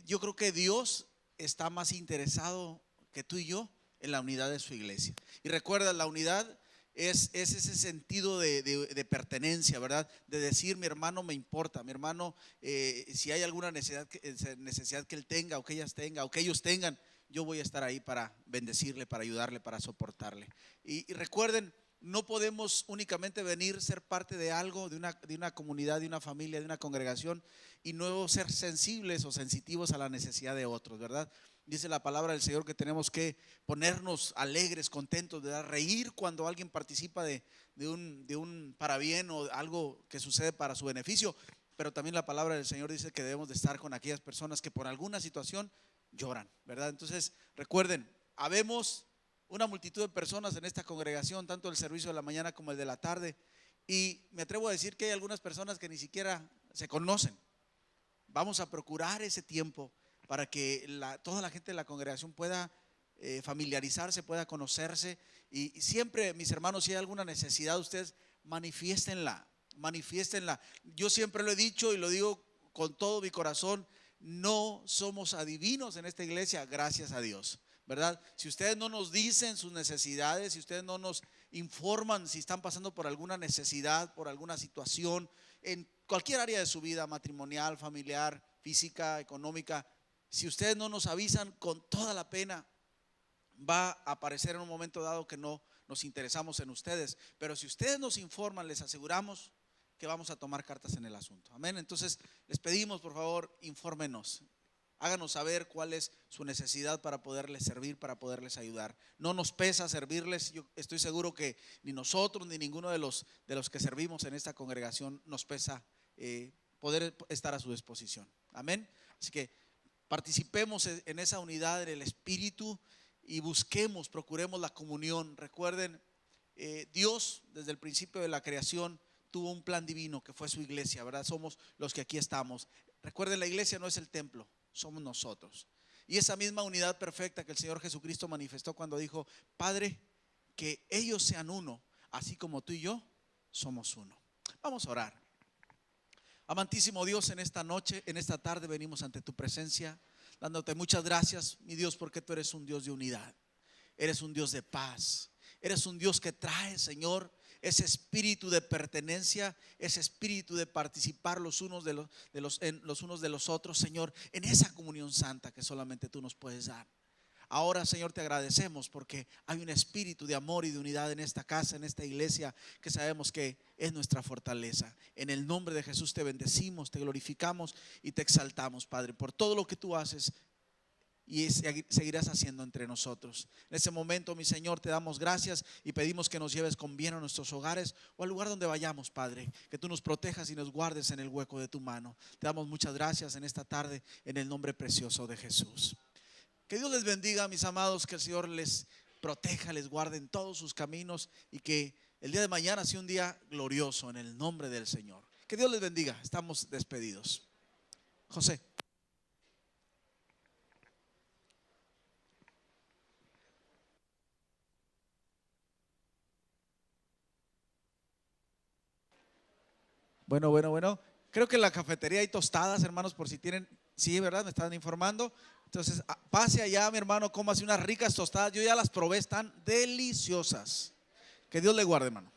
Speaker 2: yo creo que Dios está más interesado que tú y yo en la unidad de su iglesia. Y recuerda, la unidad es ese sentido de pertenencia, ¿verdad? De decir, mi hermano me importa, mi hermano, si hay alguna necesidad que él tenga o que ellas tengan o que ellos tengan, yo voy a estar ahí para bendecirle, para ayudarle, para soportarle. Y recuerden, no podemos únicamente venir, ser parte de algo, de una comunidad, de una familia, de una congregación y no ser sensibles o sensitivos a la necesidad de otros, ¿verdad? Dice la palabra del Señor que tenemos que ponernos alegres, contentos, de reír cuando alguien participa de un para bien o algo que sucede para su beneficio. Pero también la palabra del Señor dice que debemos de estar con aquellas personas que por alguna situación lloran, ¿verdad? Entonces, recuerden, habemos una multitud de personas en esta congregación, tanto el servicio de la mañana como el de la tarde, y me atrevo a decir que hay algunas personas que ni siquiera se conocen. Vamos a procurar ese tiempo para que toda la gente de la congregación pueda familiarizarse, pueda conocerse. Y siempre, mis hermanos, si hay alguna necesidad, ustedes manifiéstenla, manifiéstenla. Yo siempre lo he dicho y lo digo con todo mi corazón, no somos adivinos en esta iglesia, gracias a Dios, ¿verdad? Si ustedes no nos dicen sus necesidades, si ustedes no nos informan si están pasando por alguna necesidad, por alguna situación, en cualquier área de su vida, matrimonial, familiar, física, económica, si ustedes no nos avisan, con toda la pena va a aparecer en un momento dado que no nos interesamos en ustedes. Pero si ustedes nos informan, les aseguramos que vamos a tomar cartas en el asunto. Amén. Entonces les pedimos, por favor, infórmenos. Háganos saber cuál es su necesidad para poderles servir, para poderles ayudar. No nos pesa servirles. Yo estoy seguro que ni nosotros ni ninguno de los que servimos en esta congregación nos pesa poder estar a su disposición. Amén. Así que participemos en esa unidad, en el espíritu, y procuremos la comunión. Recuerden, Dios desde el principio de la creación tuvo un plan divino que fue su iglesia, ¿verdad? Somos los que aquí estamos. Recuerden, la iglesia no es el templo, somos nosotros. Y esa misma unidad perfecta que el Señor Jesucristo manifestó cuando dijo: Padre, que ellos sean uno, así como tú y yo somos uno. Vamos a orar. Amantísimo Dios, en esta noche, en esta tarde venimos ante tu presencia, dándote muchas gracias, mi Dios, porque tú eres un Dios de unidad, eres un Dios de paz, eres un Dios que trae, Señor, ese espíritu de pertenencia, ese espíritu de participar los unos los unos de los otros, Señor, en esa comunión santa que solamente tú nos puedes dar. Ahora, Señor, te agradecemos porque hay un espíritu de amor y de unidad en esta casa, en esta iglesia, que sabemos que es nuestra fortaleza. En el nombre de Jesús te bendecimos, te glorificamos y te exaltamos, Padre, por todo lo que tú haces y seguirás haciendo entre nosotros. En ese momento, mi Señor, te damos gracias y pedimos que nos lleves con bien a nuestros hogares o al lugar donde vayamos, Padre, que tú nos protejas y nos guardes en el hueco de tu mano. Te damos muchas gracias en esta tarde, en el nombre precioso de Jesús. Que Dios les bendiga, mis amados, que el Señor les proteja, les guarde en todos sus caminos y que el día de mañana sea un día glorioso en el nombre del Señor. Que Dios les bendiga. Estamos despedidos. José. Bueno. Creo que en la cafetería hay tostadas, hermanos, por si tienen. Sí, ¿verdad? Me están informando. Entonces, pase allá, mi hermano, cómase unas ricas tostadas. Yo ya las probé, están deliciosas. Que Dios le guarde, hermano.